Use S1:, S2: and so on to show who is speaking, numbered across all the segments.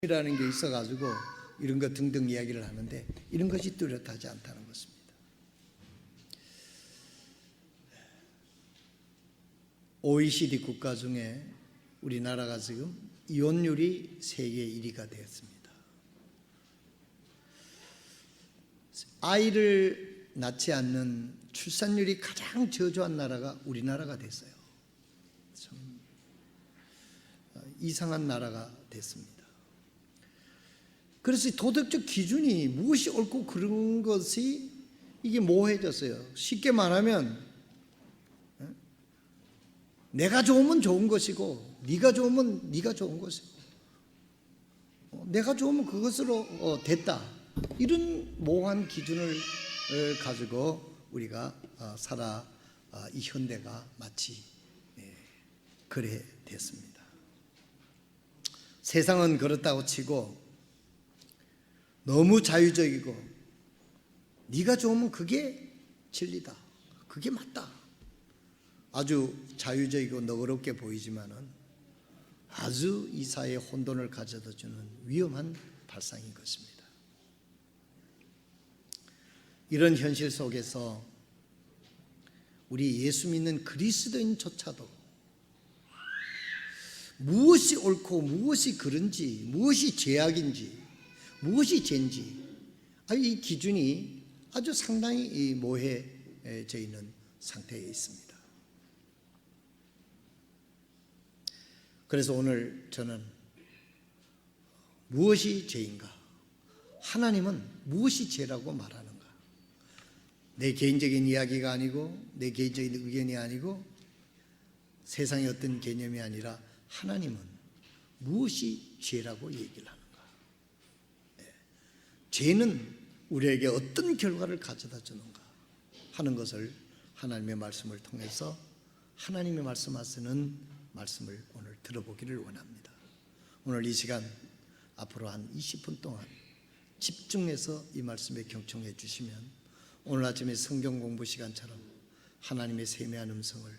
S1: 이라는 게 있어가지고 이런 것 등등 이야기를 하는데 이런 것이 뚜렷하지 않다는 것입니다. OECD 국가 중에 우리나라가 지금 이혼율이 세계 1위가 되었습니다. 아이를 낳지 않는 출산율이 가장 저조한 나라가 우리나라가 됐어요. 참 이상한 나라가 됐습니다. 그래서 도덕적 기준이 무엇이 옳고 그런 것이 이게 모호해졌어요. 쉽게 말하면 내가 좋으면 좋은 것이고 네가 좋으면 네가 좋은 것이고 내가 좋으면 그것으로 됐다. 이런 모호한 기준을 가지고 우리가 살아 이 현대가 마치 그래 됐습니다. 세상은 그렇다고 치고 너무 자유적이고 네가 좋으면 그게 진리다. 그게 맞다. 아주 자유적이고 너그럽게 보이지만은 아주 이 사회에 혼돈을 가져다 주는 위험한 발상인 것입니다. 이런 현실 속에서 우리 예수 믿는 그리스도인조차도 무엇이 옳고 무엇이 그른지, 무엇이 죄악인지, 무엇이 죄인지 이 기준이 아주 상당히 모호해져 있는 상태에 있습니다. 그래서 오늘 저는 무엇이 죄인가? 하나님은 무엇이 죄라고 말하는가? 내 개인적인 이야기가 아니고 내 개인적인 의견이 아니고 세상의 어떤 개념이 아니라 하나님은 무엇이 죄라고 얘기를 하는가? 죄는 우리에게 어떤 결과를 가져다 주는가 하는 것을 하나님의 말씀을 통해서 하나님의 말씀하시는 말씀을 오늘 들어보기를 원합니다. 오늘 이 시간 앞으로 한 20분 동안 집중해서 이 말씀에 경청해 주시면 오늘 아침에 성경 공부 시간처럼 하나님의 세미한 음성을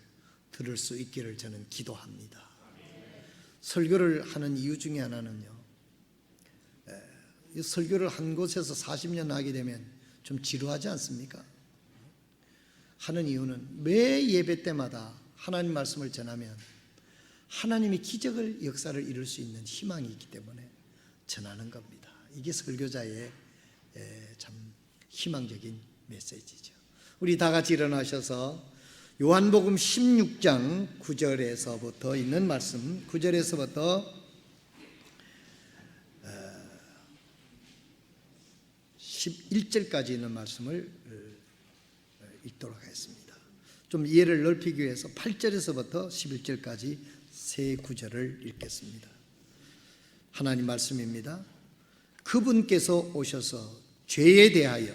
S1: 들을 수 있기를 저는 기도합니다. 설교를 하는 이유 중에 하나는요, 이 설교를 한 곳에서 40년 하게 되면 좀 지루하지 않습니까? 하는 이유는 매 예배 때마다 하나님 말씀을 전하면 하나님이 기적을 역사를 이룰 수 있는 희망이 있기 때문에 전하는 겁니다. 이게 설교자의 참 희망적인 메시지죠. 우리 다 같이 일어나셔서 요한복음 16장 9절에서부터 있는 말씀, 9절에서부터 11절까지 있는 말씀을 읽도록 하겠습니다. 좀 이해를 넓히기 위해서 8절에서부터 11절까지 세 구절을 읽겠습니다. 하나님 말씀입니다. 그분께서 오셔서 죄에 대하여,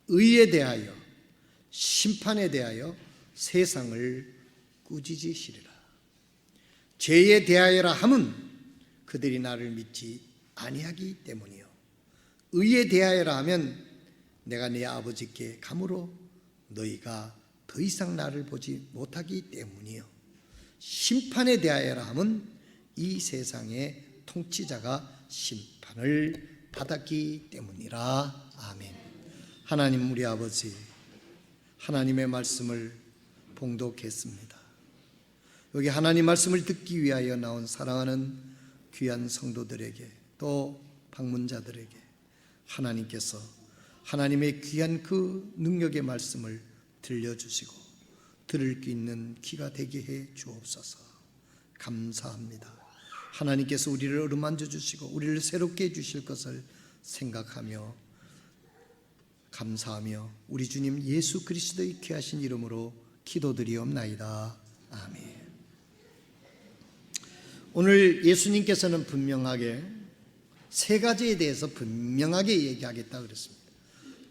S1: 의에 대하여, 심판에 대하여 세상을 꾸짖으시리라. 죄에 대하여라 함은 그들이 나를 믿지 아니하기 때문이요, 의에 대하여라 하면 내가 네 아버지께 가므로 너희가 더 이상 나를 보지 못하기 때문이요, 심판에 대하여라 함은 이 세상의 통치자가 심판을 받았기 때문이라. 아멘. 하나님 우리 아버지, 하나님의 말씀을 봉독했습니다. 여기 하나님 말씀을 듣기 위하여 나온 사랑하는 귀한 성도들에게 또 방문자들에게 하나님께서 하나님의 귀한 그 능력의 말씀을 들려주시고 들을 수 있는 귀가 되게 해 주옵소서. 감사합니다. 하나님께서 우리를 어루만져 주시고 우리를 새롭게 해 주실 것을 생각하며 감사하며 우리 주님 예수 그리스도의 귀하신 이름으로 기도드리옵나이다. 아멘. 오늘 예수님께서는 분명하게 세 가지에 대해서 분명하게 얘기하겠다 그랬습니다.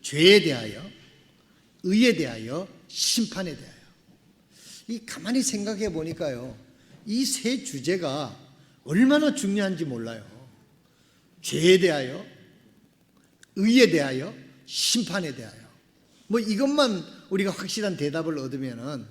S1: 죄에 대하여, 의에 대하여, 심판에 대하여. 이 가만히 생각해 보니까요, 이 세 주제가 얼마나 중요한지 몰라요. 죄에 대하여, 의에 대하여, 심판에 대하여. 뭐 이것만 우리가 확실한 대답을 얻으면은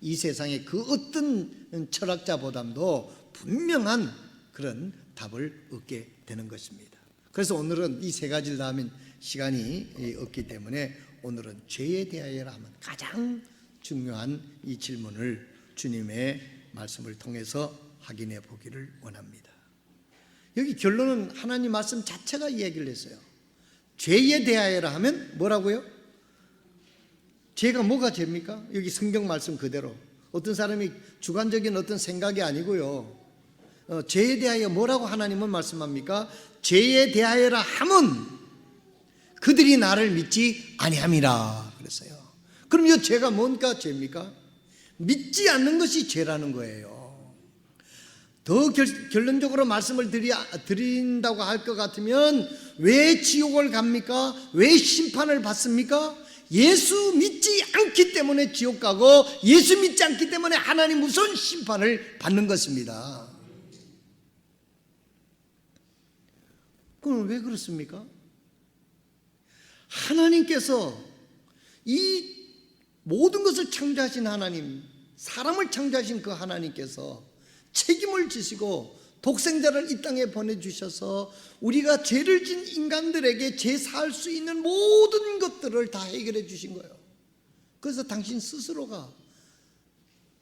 S1: 이 세상의 그 어떤 철학자보다도 분명한 그런 답을 얻게 되는 것입니다. 그래서 오늘은 이 세 가지를 다 하면 시간이 없기 때문에 오늘은 죄에 대하여라 하면 가장 중요한 이 질문을 주님의 말씀을 통해서 확인해 보기를 원합니다. 여기 결론은 하나님 말씀 자체가 이야기를 했어요. 죄에 대하여라 하면 뭐라고요? 죄가 뭐가 죄입니까? 여기 성경 말씀 그대로 어떤 사람이 주관적인 어떤 생각이 아니고요. 죄에 대하여 뭐라고 하나님은 말씀합니까? 죄에 대하여라 함은 그들이 나를 믿지 아니함이라 그랬어요. 그럼 이 죄가 뭔가 죄입니까? 믿지 않는 것이 죄라는 거예요. 더 결론적으로 말씀을 드린다고 할 것 같으면 왜 지옥을 갑니까? 왜 심판을 받습니까? 예수 믿지 않기 때문에 지옥 가고 예수 믿지 않기 때문에 하나님 무서운 심판을 받는 것입니다. 그럼 왜 그렇습니까? 하나님께서 이 모든 것을 창조하신 하나님, 사람을 창조하신 그 하나님께서 책임을 지시고 독생자를 이 땅에 보내주셔서 우리가 죄를 진 인간들에게 죄 사할 수 있는 모든 것들을 다 해결해 주신 거예요. 그래서 당신 스스로가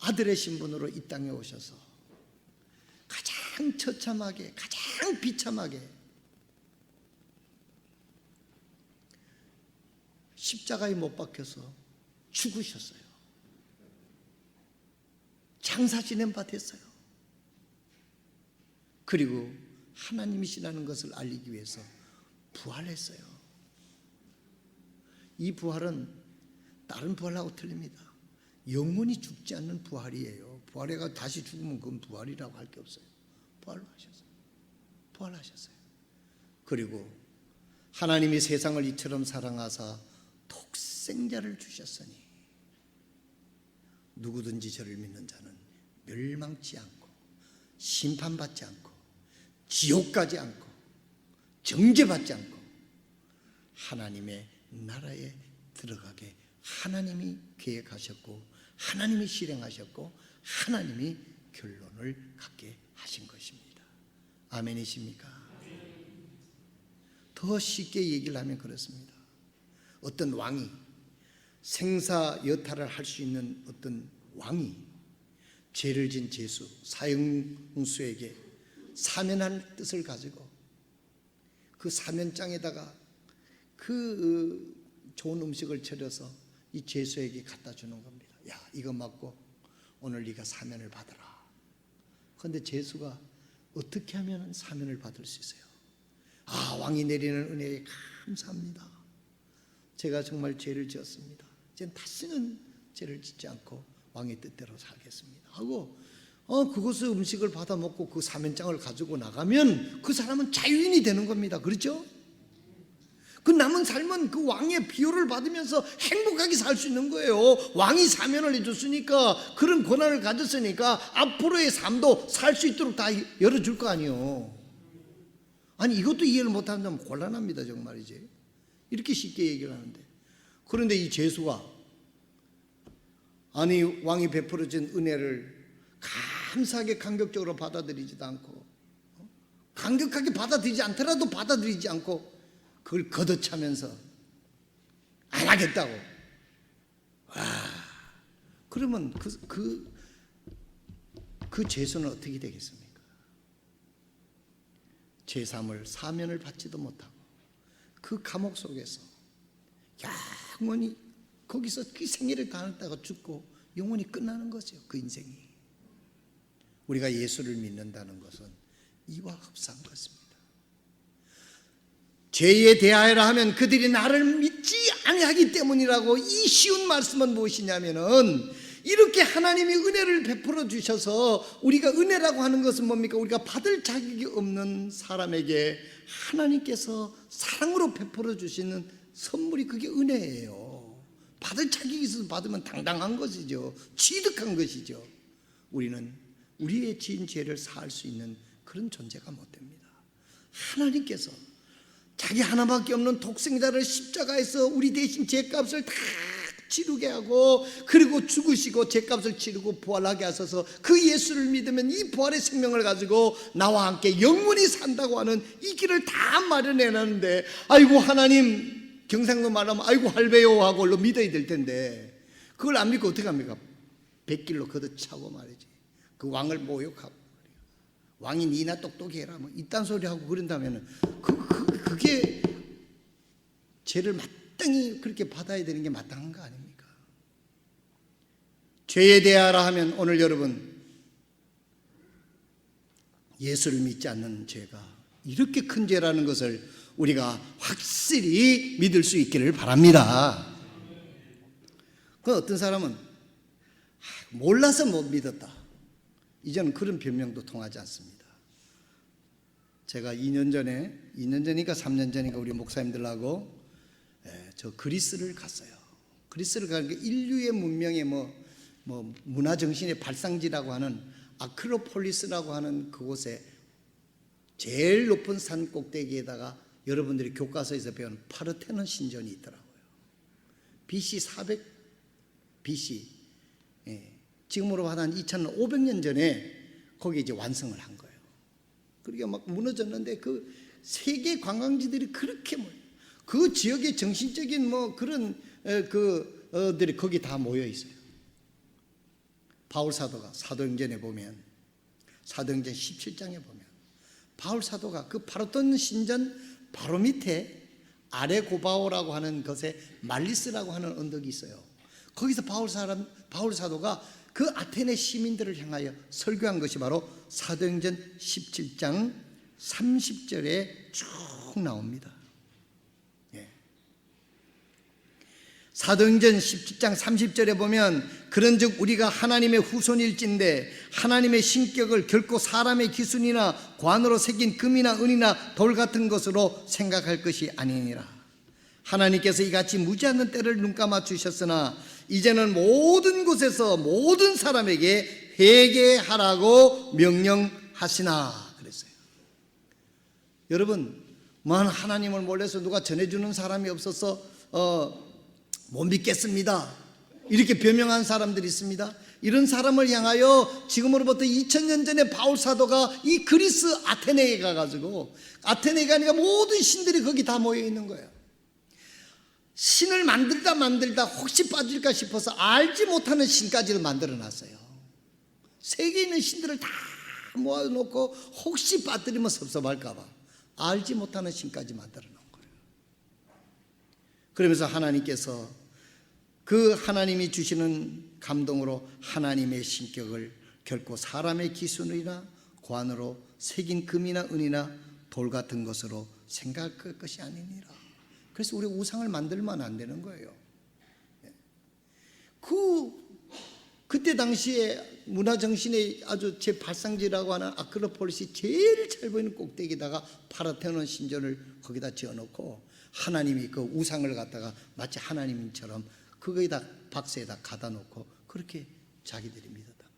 S1: 아들의 신분으로 이 땅에 오셔서 가장 처참하게, 가장 비참하게 십자가에 못 박혀서 죽으셨어요. 장사지낸 바 됐어요. 그리고 하나님이시라는 것을 알리기 위해서 부활했어요. 이 부활은 다른 부활하고 틀립니다. 영원히 죽지 않는 부활이에요. 부활해가 다시 죽으면 그건 부활이라고 할 게 없어요. 부활하셨어요. 그리고 하나님이 세상을 이처럼 사랑하사 독생자를 주셨으니 누구든지 저를 믿는 자는 멸망치 않고 심판받지 않고 지옥 가지 않고 정죄받지 않고 하나님의 나라에 들어가게 하나님이 계획하셨고 하나님이 실행하셨고 하나님이 결론을 갖게 하신 것입니다. 아멘이십니까? 더 쉽게 얘기를 하면 그렇습니다. 어떤 왕이 생사여탈을 할 수 있는 어떤 왕이 죄를 진 죄수 사형수에게 사면할 뜻을 가지고 그 사면장에다가 그 좋은 음식을 차려서 이 죄수에게 갖다 주는 겁니다. 야, 이거 먹고 오늘 네가 사면을 받아라. 그런데 죄수가 어떻게 하면 사면을 받을 수 있어요? 아, 왕이 내리는 은혜에 감사합니다. 제가 정말 죄를 지었습니다. 이제 다시는 죄를 짓지 않고 왕의 뜻대로 살겠습니다 하고 그곳에 음식을 받아 먹고 그 사면장을 가지고 나가면 그 사람은 자유인이 되는 겁니다. 그렇죠? 그 남은 삶은 그 왕의 비호를 받으면서 행복하게 살 수 있는 거예요. 왕이 사면을 해줬으니까, 그런 권한을 가졌으니까 앞으로의 삶도 살 수 있도록 다 열어줄 거 아니에요. 아니, 이것도 이해를 못하면 곤란합니다. 정말이지. 이렇게 쉽게 얘기를 하는데, 그런데 이 죄수가 아니 왕이 베풀어준 은혜를 감사하게 감격적으로 받아들이지도 않고, 감격하게 받아들이지 않더라도 받아들이지 않고 그걸 걷어차면서 안 하겠다고. 그러면 그 죄수는 어떻게 되겠습니까? 제3을 사면을 받지도 못하고 그 감옥 속에서 영원히 거기서 그 생애를 다녔다가 죽고 영원히 끝나는 거죠. 그 인생이. 우리가 예수를 믿는다는 것은 이와 흡사한 것입니다. 죄에 대하여라 하면 그들이 나를 믿지 아니하기 때문이라고. 이 쉬운 말씀은 무엇이냐면은, 이렇게 하나님이 은혜를 베풀어 주셔서, 우리가 은혜라고 하는 것은 뭡니까? 우리가 받을 자격이 없는 사람에게 하나님께서 사랑으로 베풀어 주시는 선물이, 그게 은혜예요. 받을 자격이 있어서 받으면 당당한 것이죠. 취득한 것이죠. 우리는 우리의 지은 죄를 사할 수 있는 그런 존재가 못 됩니다. 하나님께서 자기 하나밖에 없는 독생자를 십자가에서 우리 대신 죄값을 다 치르게 하고, 그리고 죽으시고 죄값을 치르고 부활하게 하셔서 그 예수를 믿으면 이 부활의 생명을 가지고 나와 함께 영원히 산다고 하는 이 길을 다 마련해 놨는데, 아이고 하나님, 경상도 말하면 아이고 할배요 하고 얼른 믿어야 될 텐데 그걸 안 믿고 어떻게 합니까? 백길로 걷어차고 말이지. 그 왕을 모욕하고, 왕이 니나 똑똑히 해라 뭐 이딴 소리 하고 그런다면 그게 죄를 마땅히 그렇게 받아야 되는 게 마땅한 거 아닙니까? 죄에 대하라 하면 오늘 여러분, 예수를 믿지 않는 죄가 이렇게 큰 죄라는 것을 우리가 확실히 믿을 수 있기를 바랍니다. 그 어떤 사람은 몰라서 못 믿었다, 이제는 그런 변명도 통하지 않습니다. 제가 2년 전이니까 3년 전이니까 우리 목사님들하고 저 그리스를 갔어요. 그리스를 가는 게 인류의 문명의 뭐 문화정신의 발상지라고 하는 아크로폴리스라고 하는 그곳에 제일 높은 산 꼭대기에다가 여러분들이 교과서에서 배운 파르테논 신전이 있더라고요. BC 400 BC, 지금으로 한 2500년 전에 거기 이제 완성을 한 거예요. 그러니까 막 무너졌는데 그 세계 관광지들이 그렇게 그 지역의 정신적인 그런 그들이 거기 다 모여 있어요. 바울 사도가 사도행전에 보면, 사도행전 17장에 보면 바울 사도가 그 파르테논 신전 바로 밑에 아레고바오라고 하는 것에 말리스라고 하는 언덕이 있어요. 거기서 바울 사도가 그 아테네 시민들을 향하여 설교한 것이 바로 사도행전 17장 30절에 쭉 나옵니다. 사도행전 17장 30절에 보면, 그런즉 우리가 하나님의 후손일진데 하나님의 신격을 결코 사람의 기순이나 관으로 새긴 금이나 은이나 돌 같은 것으로 생각할 것이 아니니라. 하나님께서 이같이 무지하는 때를 눈감아 주셨으나 이제는 모든 곳에서 모든 사람에게 회개하라고 명령하시나 그랬어요. 여러분, 하나님을 몰라서 누가 전해주는 사람이 없어서 못 믿겠습니다, 이렇게 변명한 사람들이 있습니다. 이런 사람을 향하여 지금으로부터 2000년 전에 바울 사도가 이 그리스 아테네에 가가지고, 아테네가 아니라 모든 신들이 거기 다 모여 있는 거예요. 신을 만들다 혹시 빠질까 싶어서 알지 못하는 신까지를 만들어 놨어요. 세계에 있는 신들을 다 모아놓고 혹시 빠뜨리면 섭섭할까 봐 알지 못하는 신까지 만들어 놓은 거예요. 그러면서 하나님께서 그 하나님이 주시는 감동으로 하나님의 신격을 결코 사람의 기순이나 관으로 새긴 금이나 은이나 돌 같은 것으로 생각할 것이 아니니라. 그래서 우리 우상을 만들면 안 되는 거예요. 그때 당시에 문화정신의 아주 제 발상지라고 하는 아크로폴리스 제일 잘 보이는 꼭대기에다가 파르테논 신전을 거기다 지어놓고 하나님이 그 우상을 갖다가 마치 하나님처럼 그거에다 박스에다 가다 놓고 그렇게 자기들이 믿었단 말이에요.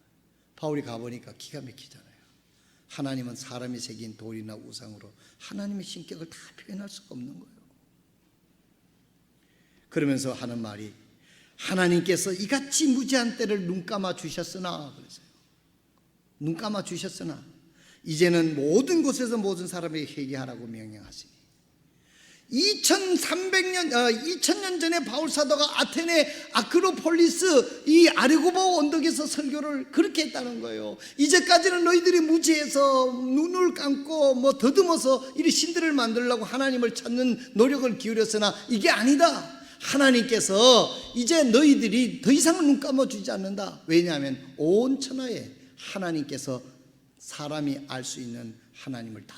S1: 바울이 가보니까 기가 막히잖아요. 하나님은 사람이 새긴 돌이나 우상으로 하나님의 신격을 다 표현할 수가 없는 거예요. 그러면서 하는 말이, 하나님께서 이같이 무지한 때를 눈감아 주셨으나 그랬어요. 눈감아 주셨으나 이제는 모든 곳에서 모든 사람에게 회개하라고 명령하시니, 2000년 전에 바울 사도가 아테네 아크로폴리스 이 아레고바오 언덕에서 설교를 그렇게 했다는 거예요. 이제까지는 너희들이 무지해서 눈을 감고 더듬어서 이 신들을 만들려고 하나님을 찾는 노력을 기울였으나 이게 아니다. 하나님께서 이제 너희들이 더 이상 눈 감아주지 않는다. 왜냐하면 온 천하에 하나님께서 사람이 알 수 있는 하나님을 다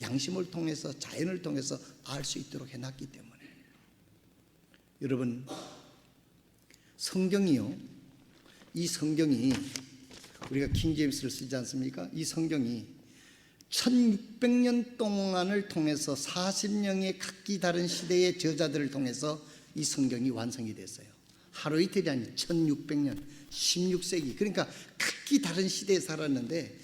S1: 양심을 통해서 자연을 통해서 알 수 있도록 해놨기 때문에. 여러분, 성경이요, 이 성경이 우리가 킹제임스를 쓰지 않습니까? 이 성경이 1600년 동안을 통해서 40명의 각기 다른 시대의 저자들을 통해서 이 성경이 완성이 됐어요. 하루 이틀이 아니라 1600년 16세기, 그러니까 각기 다른 시대에 살았는데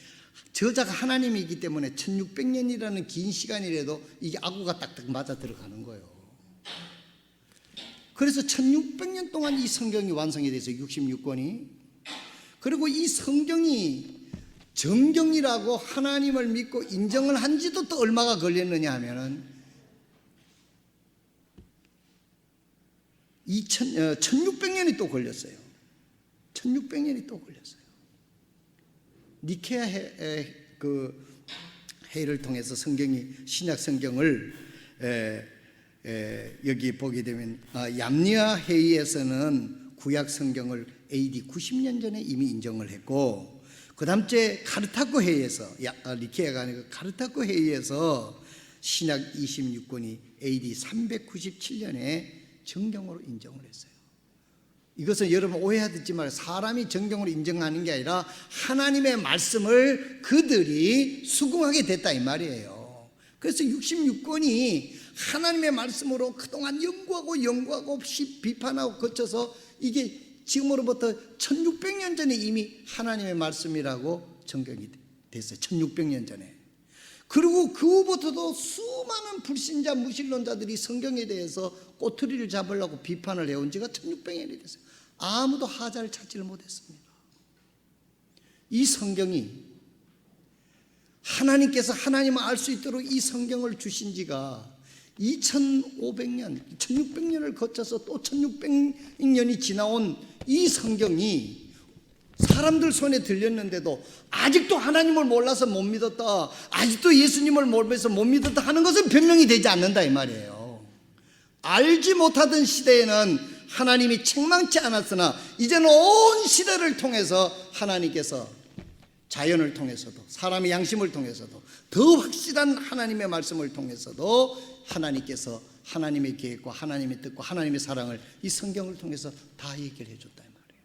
S1: 저자가 하나님이기 때문에 1600년이라는 긴 시간이라도 이게 아구가 딱딱 맞아 들어가는 거예요. 그래서 1600년 동안 이 성경이 완성이 돼서 66권이, 그리고 이 성경이 정경이라고 하나님을 믿고 인정을 한 지도 또 얼마가 걸렸느냐 하면은 1600년이 또 걸렸어요. 1600년이 또 걸렸어요. 니케아 회의를 통해서 성경이, 신약 성경을 여기 보게 되면 얌니아 회의에서는 구약 성경을 AD 90년 전에 이미 인정을 했고, 그 다음 주에 카르타고 회의에서, 니케아가 아니고 카르타고 회의에서 신약 26권이 AD 397년에 정경으로 인정을 했어요. 이것은 여러분 오해하지 말아요. 사람이 정경으로 인정하는 게 아니라 하나님의 말씀을 그들이 수긍하게 됐다 이 말이에요. 그래서 66권이 하나님의 말씀으로 그동안 연구하고 비판하고 거쳐서 이게 지금으로부터 1600년 전에 이미 하나님의 말씀이라고 정경이 됐어요. 1600년 전에. 그리고 그 후부터도 수많은 불신자 무신론자들이 성경에 대해서 꼬투리를 잡으려고 비판을 해온 지가 1600년이 됐어요. 아무도 하자를 찾지를 못했습니다. 이 성경이 하나님께서 하나님을 알 수 있도록 이 성경을 주신 지가 2500년, 1600년을 거쳐서 또 1600년이 지나온 이 성경이 사람들 손에 들렸는데도 아직도 하나님을 몰라서 못 믿었다, 아직도 예수님을 몰라서 못 믿었다 하는 것은 변명이 되지 않는다 이 말이에요. 알지 못하던 시대에는 하나님이 책망치 않았으나 이제는 온 시대를 통해서 하나님께서 자연을 통해서도 사람의 양심을 통해서도 더 확실한 하나님의 말씀을 통해서도 하나님께서 하나님의 계획과 하나님의 뜻과 하나님의 사랑을 이 성경을 통해서 다 얘기를 해줬다 이 말이에요.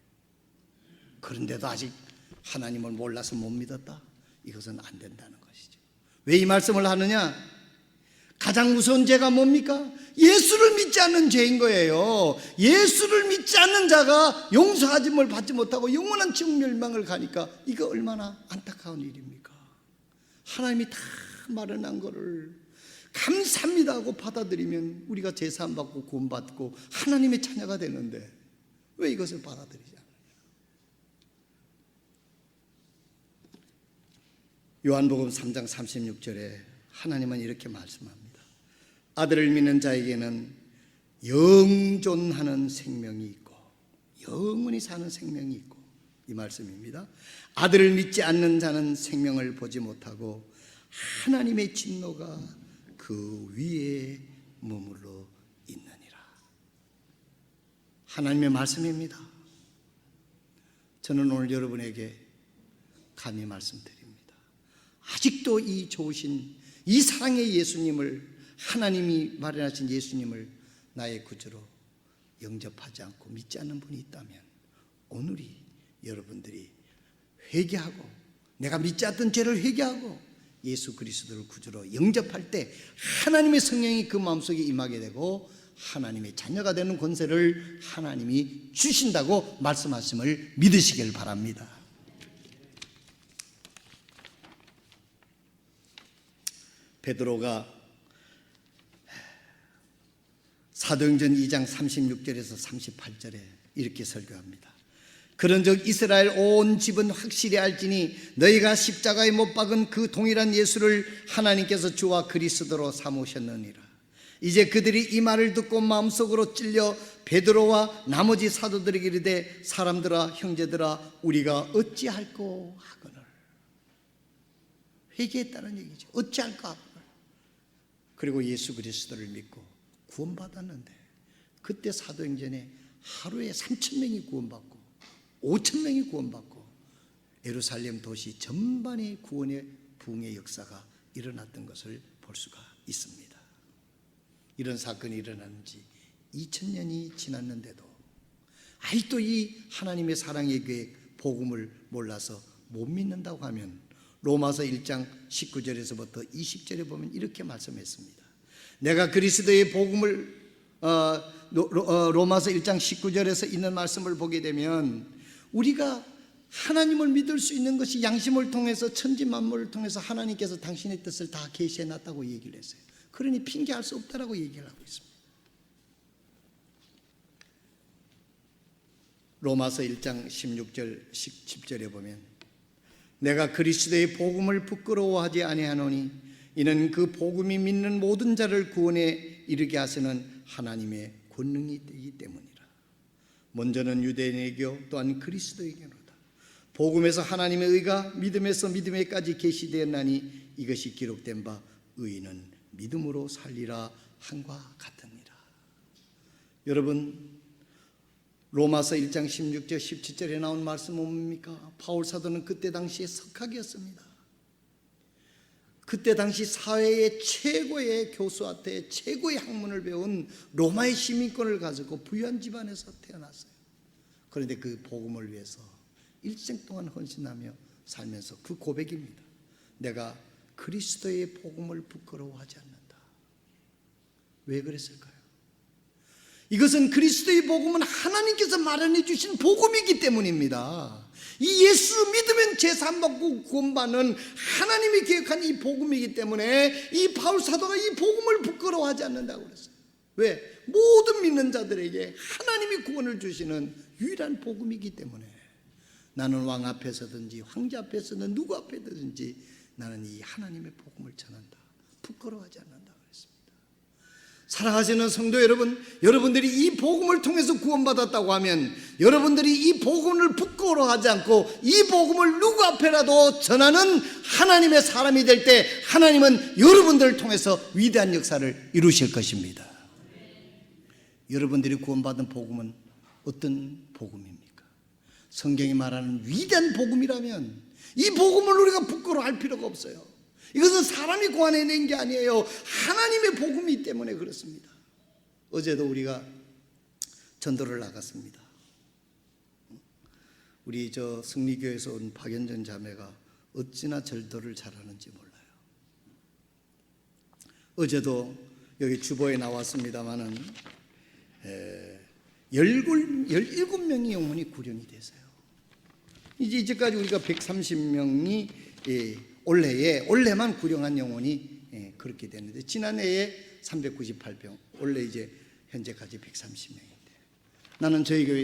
S1: 그런데도 아직 하나님을 몰라서 못 믿었다? 이것은 안 된다는 것이죠. 왜 이 말씀을 하느냐? 가장 무서운 죄가 뭡니까? 예수를 믿지 않는 죄인 거예요. 예수를 믿지 않는 자가 용서하심을 받지 못하고 영원한 지옥 멸망을 가니까 이거 얼마나 안타까운 일입니까? 하나님이 다 마련한 거를 감사합니다 하고 받아들이면 우리가 제사함 받고 구원받고 하나님의 자녀가 되는데 왜 이것을 받아들이지 않느냐? 요한복음 3장 36절에 하나님은 이렇게 말씀합니다. 아들을 믿는 자에게는 영존하는 생명이 있고 영원히 사는 생명이 있고, 이 말씀입니다. 아들을 믿지 않는 자는 생명을 보지 못하고 하나님의 진노가 그 위에 머물러 있느니라. 하나님의 말씀입니다. 저는 오늘 여러분에게 감히 말씀드립니다. 아직도 이 좋으신 이 사랑의 예수님을, 하나님이 마련하신 예수님을 나의 구주로 영접하지 않고 믿지 않는 분이 있다면 오늘이 여러분들이 회개하고 내가 믿지 않던 죄를 회개하고 예수 그리스도를 구주로 영접할 때 하나님의 성령이 그 마음속에 임하게 되고 하나님의 자녀가 되는 권세를 하나님이 주신다고 말씀하심을 믿으시길 바랍니다. 베드로가 사도행전 2장 36절에서 38절에 이렇게 설교합니다. 그런즉 이스라엘 온 집은 확실히 알지니 너희가 십자가에 못 박은 그 동일한 예수를 하나님께서 주와 그리스도로 삼으셨느니라. 이제 그들이 이 말을 듣고 마음속으로 찔려 베드로와 나머지 사도들에게 이르되 사람들아 형제들아 우리가 어찌할꼬 하거늘. 회개했다는 얘기죠. 어찌할까 하거늘. 그리고 예수 그리스도를 믿고 구원받았는데 그때 사도행전에 하루에 3,000명이 구원받고 5,000명이 구원받고 예루살렘 도시 전반의 구원의 부흥의 역사가 일어났던 것을 볼 수가 있습니다. 이런 사건이 일어난 지 2000년이 지났는데도 아직도 이 하나님의 사랑의 계획 복음을 몰라서 못 믿는다고 하면 로마서 1장 19절에서부터 20절에 보면 이렇게 말씀했습니다. 내가 그리스도의 복음을 로마서 1장 19절에서 있는 말씀을 보게 되면 우리가 하나님을 믿을 수 있는 것이 양심을 통해서 천지 만물을 통해서 하나님께서 당신의 뜻을 다 계시해 놨다고 얘기를 했어요. 그러니 핑계할 수 없다라고 얘기를 하고 있습니다. 로마서 1장 16절 17절에 보면 내가 그리스도의 복음을 부끄러워하지 아니하노니 이는 그 복음이 믿는 모든 자를 구원에 이르게 하시는 하나님의 권능이기 때문이라. 먼저는 유대인에게 또한 그리스도에게로다. 복음에서 하나님의 의가 믿음에서 믿음에까지 계시되었나니 이것이 기록된 바 의인은 믿음으로 살리라 한과 같으니라. 여러분, 로마서 1장 16절 17절에 나온 말씀은 뭡니까? 바울 사도는 그때 당시에 석학이었습니다. 그때 당시 사회의 최고의 교수한테 최고의 학문을 배운 로마의 시민권을 가지고 부유한 집안에서 태어났어요. 그런데 그 복음을 위해서 일생 동안 헌신하며 살면서 그 고백입니다. 내가 그리스도의 복음을 부끄러워하지 않는다. 왜 그랬을까요? 이것은 그리스도의 복음은 하나님께서 마련해 주신 복음이기 때문입니다. 이 예수 믿으면 제사함받고 구원받는 하나님이 계획한 이 복음이기 때문에 이 바울 사도가 이 복음을 부끄러워하지 않는다고 그랬어요. 왜? 모든 믿는 자들에게 하나님이 구원을 주시는 유일한 복음이기 때문에 나는 왕 앞에서든지 황제 앞에서든 누구 앞에든지 나는 이 하나님의 복음을 전한다. 부끄러워하지 않는다 그랬습니다. 사랑하시는 성도 여러분, 여러분들이 이 복음을 통해서 구원받았다고 하면 여러분들이 이 복음을 부끄러워하지 않고 이 복음을 누구 앞에라도 전하는 하나님의 사람이 될 때 하나님은 여러분들을 통해서 위대한 역사를 이루실 것입니다. 여러분들이 구원받은 복음은 어떤 복음입니까? 성경이 말하는 위대한 복음이라면 이 복음을 우리가 부끄러워할 필요가 없어요. 이것은 사람이 고안해낸 게 아니에요. 하나님의 복음이기 때문에 그렇습니다. 어제도 우리가 전도를 나갔습니다. 우리 저 승리교회에서 온 박연정 자매가 어찌나 전도를 잘하는지 몰라요. 어제도 여기 주보에 나왔습니다마는 17명의 영혼이 구령이 됐어요. 이제까지 우리가 130명이 올해만 구령한 영혼이 그렇게 됐는데 지난해에 398명, 올해 이제 현재까지 130명인데 나는 저희 교회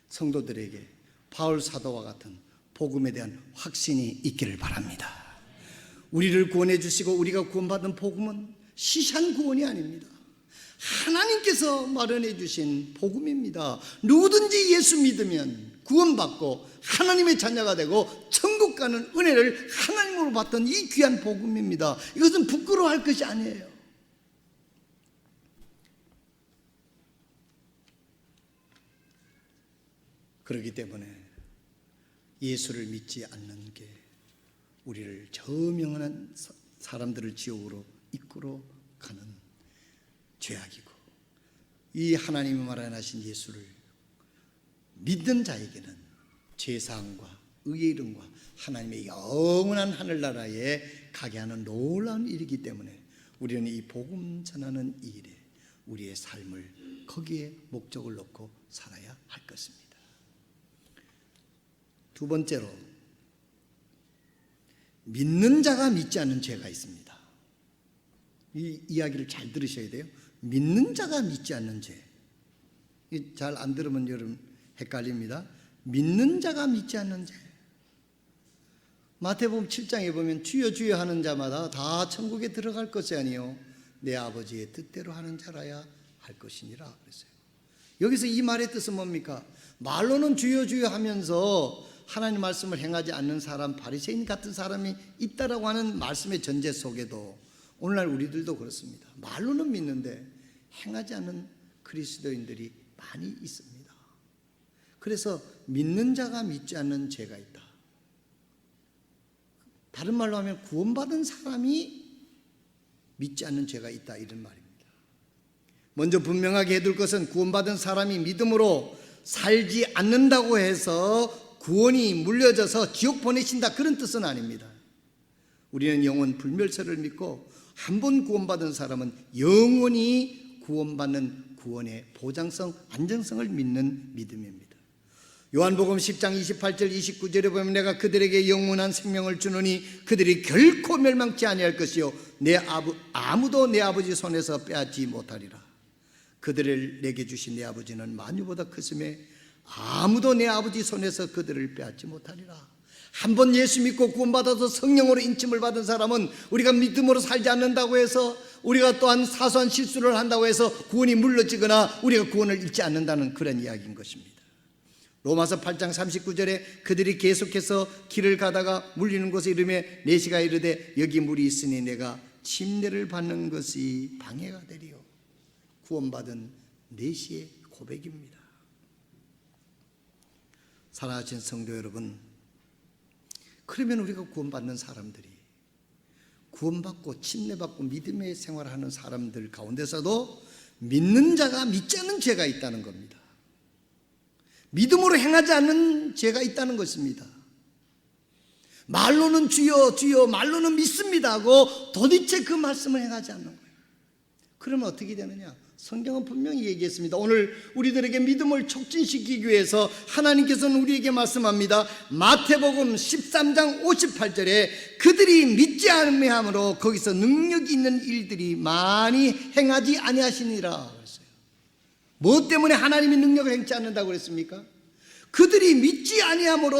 S1: 성도들에게 바울 사도와 같은 복음에 대한 확신이 있기를 바랍니다. 우리를 구원해 주시고 우리가 구원받은 복음은 시시한 구원이 아닙니다. 하나님께서 마련해 주신 복음입니다. 누구든지 예수 믿으면 구원받고 하나님의 자녀가 되고 천국 가는 은혜를 하나님으로 받던 이 귀한 복음입니다. 이것은 부끄러워할 것이 아니에요. 그렇기 때문에 예수를 믿지 않는 게 우리를 저 명한한 사람들을 지옥으로 이끌어 가는 죄악이고, 이 하나님이 마련하신 예수를 믿는 자에게는 죄사함과 의의 이름과 하나님의 영원한 하늘나라에 가게 하는 놀라운 일이기 때문에 우리는 이 복음 전하는 이 일에 우리의 삶을 거기에 목적을 놓고 살아야 할 것입니다. 두 번째로, 믿는 자가 믿지 않는 죄가 있습니다. 이 이야기를 잘 들으셔야 돼요. 믿는 자가 믿지 않는 죄. 잘 안 들으면 여러분 헷갈립니다. 믿는 자가 믿지 않는 죄. 마태복음 7장에 보면 주여 주여 하는 자마다 다 천국에 들어갈 것이 아니요 내 아버지의 뜻대로 하는 자라야 할 것이니라 그랬어요. 여기서 이 말의 뜻은 뭡니까? 말로는 주여 주여 하면서 하나님 말씀을 행하지 않는 사람, 바리새인 같은 사람이 있다라고 하는 말씀의 전제 속에도 오늘날 우리들도 그렇습니다. 말로는 믿는데 행하지 않는 그리스도인들이 많이 있습니다. 그래서 믿는 자가 믿지 않는 죄가 있다. 다른 말로 하면 구원받은 사람이 믿지 않는 죄가 있다, 이런 말입니다. 먼저 분명하게 해둘 것은 구원받은 사람이 믿음으로 살지 않는다고 해서 구원이 물려져서 지옥 보내신다, 그런 뜻은 아닙니다. 우리는 영원 불멸세를 믿고 한 번 구원받은 사람은 영원히 구원받는 구원의 보장성, 안정성을 믿는 믿음입니다. 요한복음 10장 28절 29절에 보면 내가 그들에게 영원한 생명을 주노니 그들이 결코 멸망치 아니할 것이요 아무도 내 아버지 손에서 빼앗지 못하리라. 그들을 내게 주신 내 아버지는 만유보다 크심에 아무도 내 아버지 손에서 그들을 빼앗지 못하리라. 한번 예수 믿고 구원받아서 성령으로 인침을 받은 사람은 우리가 믿음으로 살지 않는다고 해서, 우리가 또한 사소한 실수를 한다고 해서 구원이 물러지거나 우리가 구원을 잃지 않는다는 그런 이야기인 것입니다. 로마서 8장 39절에 그들이 계속해서 길을 가다가 물리는 곳에 이르매 내시가 이르되 여기 물이 있으니 내가 침례를 받는 것이 방해가 되리요. 구원받은 내시의 고백입니다. 사랑하신 성도 여러분, 그러면 우리가 구원받는 사람들이, 구원받고 침례받고 믿음의 생활하는 사람들 가운데서도 믿는 자가 믿지 않는 죄가 있다는 겁니다. 믿음으로 행하지 않는 죄가 있다는 것입니다. 말로는 주여 주여, 말로는 믿습니다 하고 도대체 그 말씀을 행하지 않는 거예요. 그러면 어떻게 되느냐? 성경은 분명히 얘기했습니다. 오늘 우리들에게 믿음을 촉진시키기 위해서 하나님께서는 우리에게 말씀합니다. 마태복음 13장 58절에 그들이 믿지 아니함으로 거기서 능력이 있는 일들이 많이 행하지 아니하시니라 그랬어요. 무엇 때문에 하나님이 능력을 행치 않는다고 그랬습니까? 그들이 믿지 아니함으로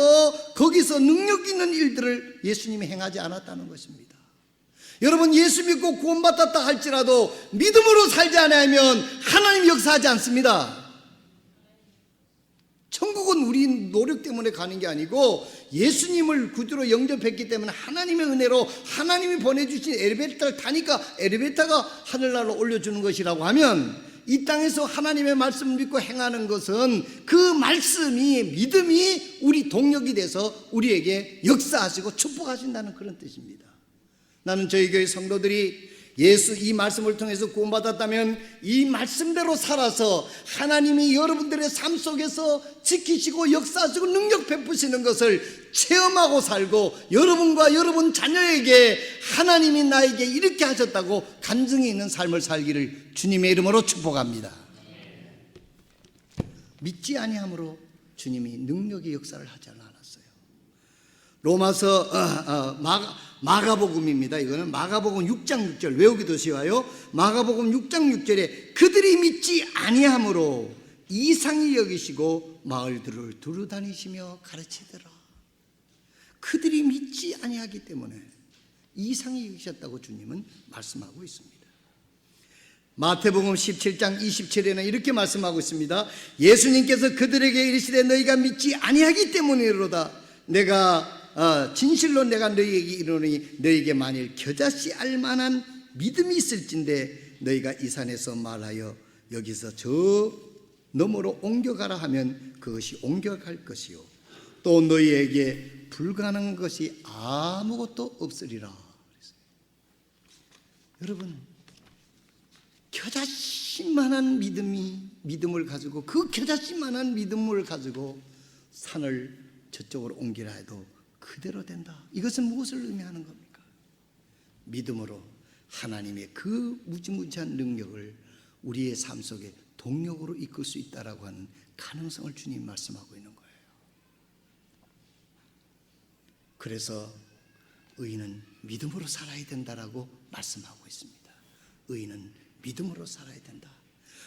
S1: 거기서 능력 있는 일들을 예수님이 행하지 않았다는 것입니다. 여러분, 예수 믿고 구원받았다 할지라도 믿음으로 살지 않으면 하나님 역사하지 않습니다. 천국은 우리 노력 때문에 가는 게 아니고 예수님을 구주로 영접했기 때문에 하나님의 은혜로 하나님이 보내주신 엘리베이터를 타니까 엘리베이터가 하늘나라로 올려주는 것이라고 하면, 이 땅에서 하나님의 말씀을 믿고 행하는 것은 그 말씀이, 믿음이 우리 동력이 돼서 우리에게 역사하시고 축복하신다는 그런 뜻입니다. 나는 저희 교회 성도들이 예수 이 말씀을 통해서 구원받았다면 이 말씀대로 살아서 하나님이 여러분들의 삶 속에서 지키시고 역사하시고 능력 베푸시는 것을 체험하고 살고, 여러분과 여러분 자녀에게 하나님이 나에게 이렇게 하셨다고 간증이 있는 삶을 살기를 주님의 이름으로 축복합니다. 믿지 아니함으로 주님이 능력의 역사를 하지 않았어요. 로마서 마가복음입니다. 이거는 마가복음 6장 6절, 외우기도 쉬워요. 마가복음 6장 6절에 그들이 믿지 아니함으로 이상히 여기시고 마을들을 두루 다니시며 가르치더라. 그들이 믿지 아니하기 때문에 이상히 여기셨다고 주님은 말씀하고 있습니다. 마태복음 17장 27에는 이렇게 말씀하고 있습니다. 예수님께서 그들에게 이르시되 너희가 믿지 아니하기 때문이로다. 내가 진실로 내가 너희에게 이르노니 너희에게 만일 겨자씨 알만한 믿음이 있을진데 너희가 이 산에서 말하여 여기서 저 너머로 옮겨가라 하면 그것이 옮겨갈 것이요 또 너희에게 불가능한 것이 아무것도 없으리라. 여러분, 겨자씨만한 믿음을 가지고, 그 겨자씨만한 믿음을 가지고 산을 저쪽으로 옮기라 해도 그대로 된다. 이것은 무엇을 의미하는 겁니까? 믿음으로 하나님의 그 무지무지한 능력을 우리의 삶 속에 동력으로 이끌 수 있다라고 하는 가능성을 주님 말씀하고 있는 거예요. 그래서 의인은 믿음으로 살아야 된다라고 말씀하고 있습니다. 의인은 믿음으로 살아야 된다.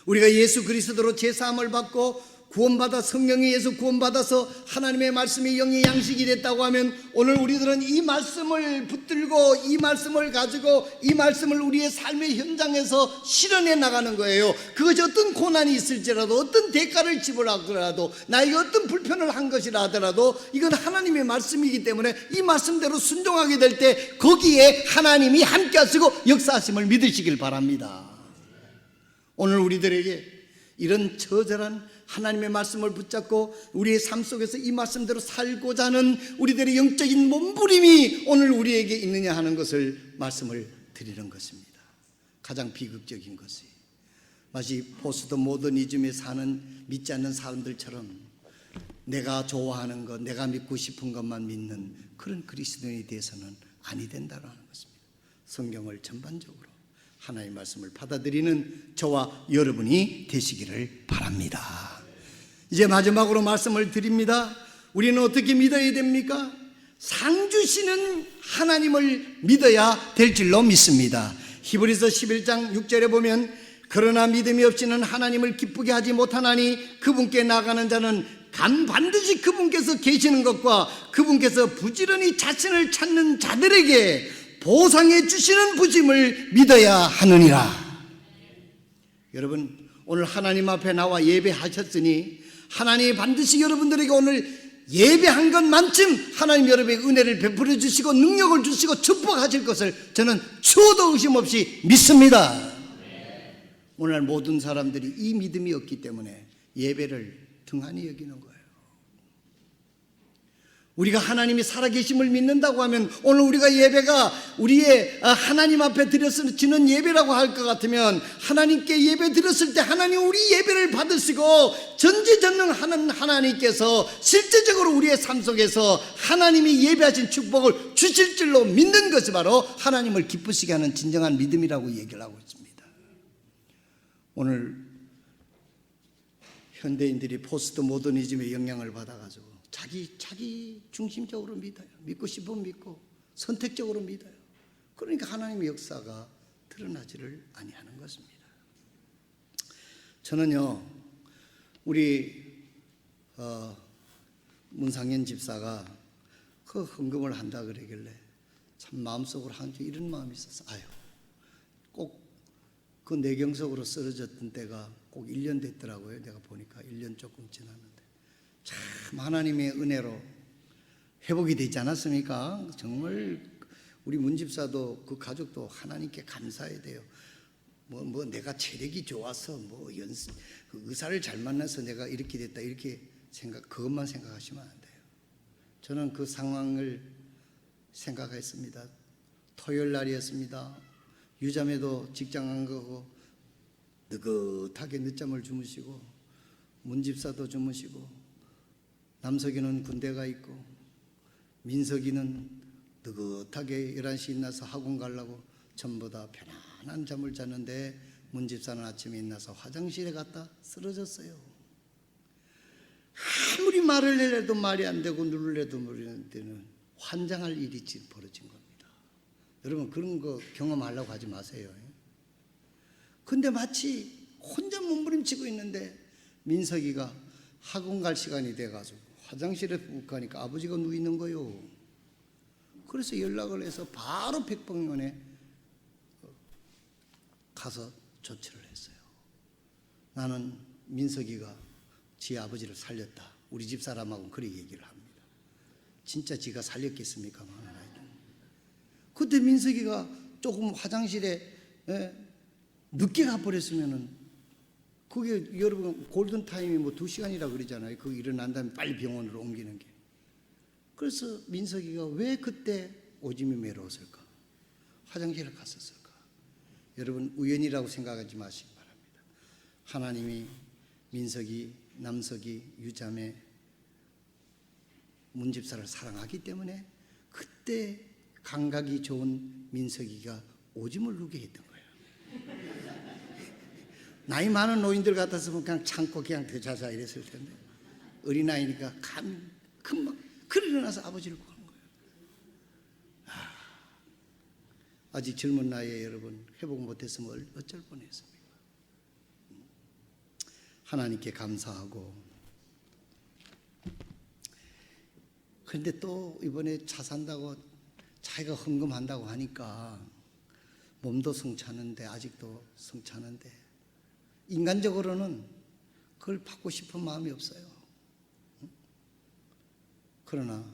S1: 우리가 예수 그리스도로 제사함을 받고 구원받아 성령에 의해서 구원받아서 하나님의 말씀이 영의 양식이 됐다고 하면 오늘 우리들은 이 말씀을 붙들고 이 말씀을 가지고 이 말씀을 우리의 삶의 현장에서 실현해 나가는 거예요. 그것이 어떤 고난이 있을지라도, 어떤 대가를 지불하더라도, 나에게 어떤 불편을 한 것이라 하더라도 이건 하나님의 말씀이기 때문에 이 말씀대로 순종하게 될 때 거기에 하나님이 함께 하시고 역사하심을 믿으시길 바랍니다. 오늘 우리들에게 이런 처절한 하나님의 말씀을 붙잡고 우리의 삶 속에서 이 말씀대로 살고자 하는 우리들의 영적인 몸부림이 오늘 우리에게 있느냐 하는 것을 말씀을 드리는 것입니다. 가장 비극적인 것이 마치 포스트 모더니즘에 사는 믿지 않는 사람들처럼 내가 좋아하는 것, 내가 믿고 싶은 것만 믿는 그런 그리스도인이 되어서는 아니 된다는 것입니다. 성경을 전반적으로 하나님의 말씀을 받아들이는 저와 여러분이 되시기를 바랍니다. 이제 마지막으로 말씀을 드립니다. 우리는 어떻게 믿어야 됩니까? 상 주시는 하나님을 믿어야 될 줄로 믿습니다. 히브리서 11장 6절에 보면 그러나 믿음이 없이는 하나님을 기쁘게 하지 못하나니 그분께 나가는 자는 반드시 그분께서 계시는 것과 그분께서 부지런히 자신을 찾는 자들에게 보상해 주시는 부짐을 믿어야 하느니라. 여러분, 오늘 하나님 앞에 나와 예배하셨으니 하나님이 반드시 여러분들에게 오늘 예배한 것만큼 하나님 여러분에게 은혜를 베풀어 주시고 능력을 주시고 축복하실 것을 저는 추호도 의심 없이 믿습니다. 오늘날 모든 사람들이 이 믿음이 없기 때문에 예배를 등한히 여기는 거예요. 우리가 하나님이 살아계심을 믿는다고 하면 오늘 우리가 예배가 우리의 하나님 앞에 드려지는 예배라고 할 것 같으면 하나님께 예배 드렸을 때 하나님 우리 예배를 받으시고 전지전능하는 하나님께서 실제적으로 우리의 삶 속에서 하나님이 예배하신 축복을 주실 줄로 믿는 것이 바로 하나님을 기쁘시게 하는 진정한 믿음이라고 얘기를 하고 있습니다. 오늘 현대인들이 포스트 모더니즘의 영향을 받아가지고 자기 중심적으로 믿어요. 믿고 싶으면 믿고 선택적으로 믿어요. 그러니까 하나님의 역사가 드러나지를 아니하는 것입니다. 저는요, 우리 문상현 집사가 그 헌금을 한다 그러길래 참 마음속으로 한지 이런 마음이 있었어요. 아유, 꼭 그 내경석으로 쓰러졌던 때가 꼭 1년 됐더라고요. 내가 보니까 1년 조금 지났는데 참 하나님의 은혜로 회복이 되지 않았습니까? 정말 우리 문집사도 그 가족도 하나님께 감사해야 돼요. 뭐 내가 체력이 좋아서 그 의사를 잘 만나서 내가 이렇게 됐다 이렇게 그것만 생각하시면 안 돼요. 저는 그 상황을 생각했습니다. 토요일 날이었습니다. 유자매도 직장 안 가고 느긋하게 늦잠을 주무시고 문집사도 주무시고 남석이는 군대가 있고 민석이는 느긋하게 11시에 일어나서 학원 가려고 전부 다 편안한 잠을 잤는데 문집사는 아침에 일어나서 화장실에 갔다 쓰러졌어요. 아무리 말을 해도 말이 안 되고 누를래도 누르는 데는 환장할 일이 벌어진 겁니다. 여러분 그런 거 경험하려고 하지 마세요. 근데 마치 혼자 몸부림치고 있는데 민석이가 학원 갈 시간이 돼가지고 화장실에 푹 가니까 아버지가 누워 있는 거요. 그래서 연락을 해서 바로 백병원에 가서 조치를 했어요. 나는 민석이가 지 아버지를 살렸다. 우리 집 사람하고는 그렇게 얘기를 합니다. 진짜 지가 살렸겠습니까? 그때 민석이가 조금 화장실에 늦게 가버렸으면은 그게 여러분 골든타임이 2시간이라 그러잖아요. 그거 일어난 다음에 빨리 병원으로 옮기는 게. 그래서 민석이가 왜 그때 오줌이 메러웠을까? 화장실에 갔었을까? 여러분 우연이라고 생각하지 마시기 바랍니다. 하나님이 민석이, 남석이, 유자매, 문집사를 사랑하기 때문에 그때 감각이 좋은 민석이가 오줌을 누게 했던 거예요. 나이 많은 노인들 같았으면 그냥 참고 그냥 되자자 이랬을 텐데 어린아이니까 금방 일어나서 아버지를 구하는 거예요. 아직 젊은 나이에 여러분 회복 못했으면 어쩔 뻔했습니까? 하나님께 감사하고 그런데 또 이번에 차 산다고 자기가 헌금한다고 하니까 몸도 성차는데 아직도 성차는데 인간적으로는 그걸 받고 싶은 마음이 없어요. 그러나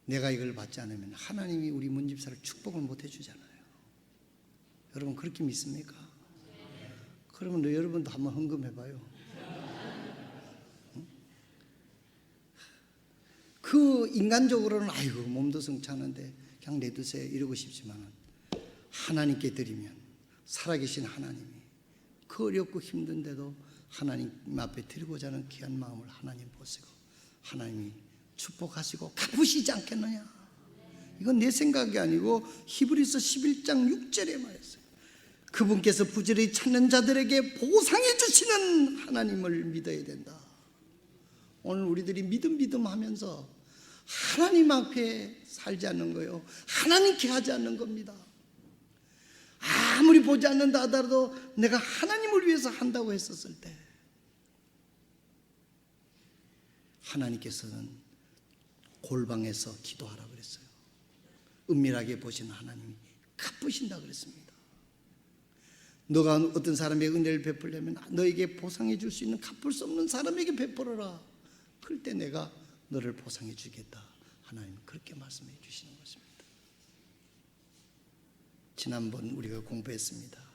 S1: 내가 이걸 받지 않으면 하나님이 우리 문집사를 축복을 못 해주잖아요. 여러분 그렇게 믿습니까? 그러면 여러분도 한번 헌금해봐요. 그 인간적으로는 아이고 몸도 성차는데 그냥 내두세요 이러고 싶지만 하나님께 드리면 살아계신 하나님이 그 어렵고 힘든데도 하나님 앞에 드리고자 하는 귀한 마음을 하나님 보시고 하나님이 축복하시고 갚으시지 않겠느냐. 이건 내 생각이 아니고 히브리서 11장 6절에 말했어요. 그분께서 부지런히 찾는 자들에게 보상해 주시는 하나님을 믿어야 된다. 오늘 우리들이 믿음 하면서 하나님 앞에 살지 않는 거예요. 하나님께 하지 않는 겁니다. 아무리 보지 않는다 하더라도 내가 하나님을 위해서 한다고 했었을 때 하나님께서는 골방에서 기도하라 그랬어요. 은밀하게 보시는 하나님이 갚으신다 그랬습니다. 너가 어떤 사람에게 은혜를 베풀려면 너에게 보상해 줄 수 있는 갚을 수 없는 사람에게 베풀어라. 그럴 때 내가 너를 보상해 주겠다. 하나님은 그렇게 말씀해 주시는 것입니다. 지난번 우리가 공부했습니다.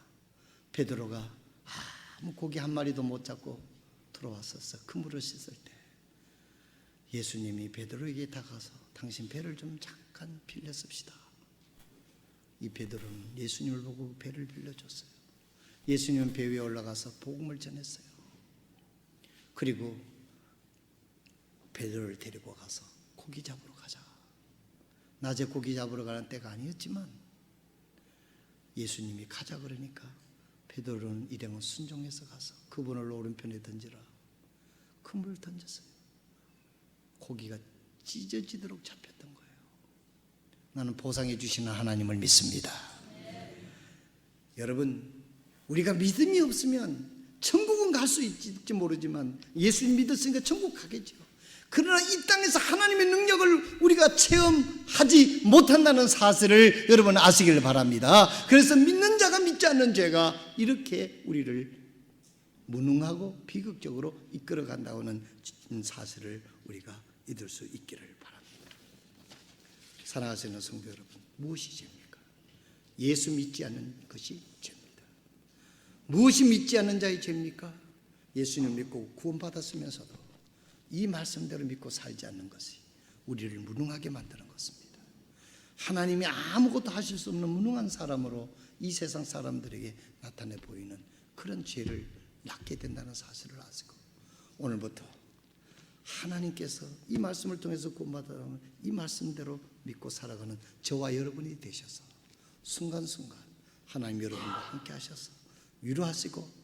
S1: 베드로가 아무 고기 한 마리도 못 잡고 들어왔었어. 그물을 씻을 때 예수님이 베드로에게 다가서 당신 배를 좀 잠깐 빌려 씁시다. 이 베드로는 예수님을 보고 배를 빌려줬어요. 예수님은 배 위에 올라가서 복음을 전했어요. 그리고 베드로를 데리고 가서 고기 잡으러 가자. 낮에 고기 잡으러 가는 때가 아니었지만 예수님이 가자 그러니까 베드로는 일행은 순종해서 가서 그분을 오른편에 던지라. 그물을 던졌어요. 고기가 찢어지도록 잡혔던 거예요. 나는 보상해 주시는 하나님을 믿습니다. 여러분, 우리가 믿음이 없으면 천국은 갈 수 있을지 모르지만 예수님 믿었으니까 천국 가겠죠. 그러나 이 땅에서 하나님의 능력을 우리가 체험하지 못한다는 사실을 여러분 아시길 바랍니다. 그래서 믿는 자가 믿지 않는 죄가 이렇게 우리를 무능하고 비극적으로 이끌어간다는 사실을 우리가 잊을 수 있기를 바랍니다. 사랑하시는 성도 여러분, 무엇이 죄입니까? 예수 믿지 않는 것이 죄입니다. 무엇이 믿지 않는 자의 죄입니까? 예수님 믿고 구원받았으면서도 이 말씀대로 믿고 살지 않는 것이 우리를 무능하게 만드는 것입니다. 하나님이 아무것도 하실 수 없는 무능한 사람으로 이 세상 사람들에게 나타내 보이는 그런 죄를 낳게 된다는 사실을 아시고 오늘부터 하나님께서 이 말씀을 통해서 구원받아라는 이 말씀대로 믿고 살아가는 저와 여러분이 되셔서 순간순간 하나님 여러분과 함께 하셔서 위로하시고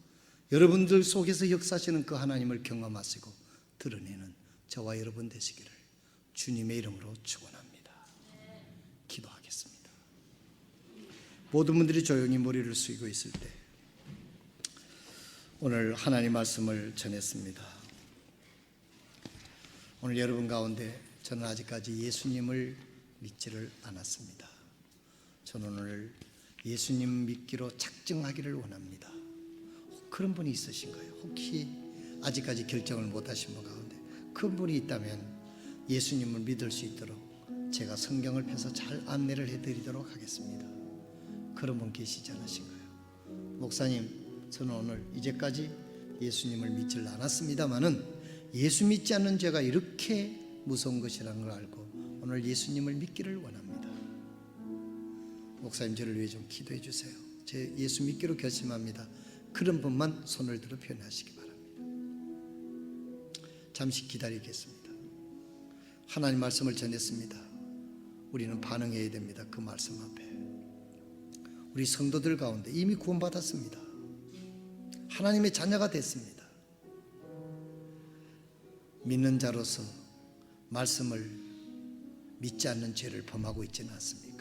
S1: 여러분들 속에서 역사하시는 그 하나님을 경험하시고 드러내는 저와 여러분 되시기를 주님의 이름으로 축원합니다. 기도하겠습니다. 모든 분들이 조용히 머리를 숙이고 있을 때 오늘 하나님 말씀을 전했습니다. 오늘 여러분 가운데 저는 아직까지 예수님을 믿지를 않았습니다. 저는 오늘 예수님 믿기로 작정하기를 원합니다. 그런 분이 있으신가요? 혹시 아직까지 결정을 못하신 분 가운데 그 분이 있다면 예수님을 믿을 수 있도록 제가 성경을 펴서 잘 안내를 해드리도록 하겠습니다. 그런 분 계시지 않으신가요? 목사님, 저는 오늘 이제까지 예수님을 믿질 않았습니다마는 예수 믿지 않는 죄가 이렇게 무서운 것이라는 걸 알고 오늘 예수님을 믿기를 원합니다. 목사님, 저를 위해 좀 기도해 주세요. 제 예수 믿기로 결심합니다. 그런 분만 손을 들어 표현하시기 바랍니다. 잠시 기다리겠습니다. 하나님 말씀을 전했습니다. 우리는 반응해야 됩니다. 그 말씀 앞에 우리 성도들 가운데 이미 구원받았습니다. 하나님의 자녀가 됐습니다. 믿는 자로서 말씀을 믿지 않는 죄를 범하고 있지는 않습니까?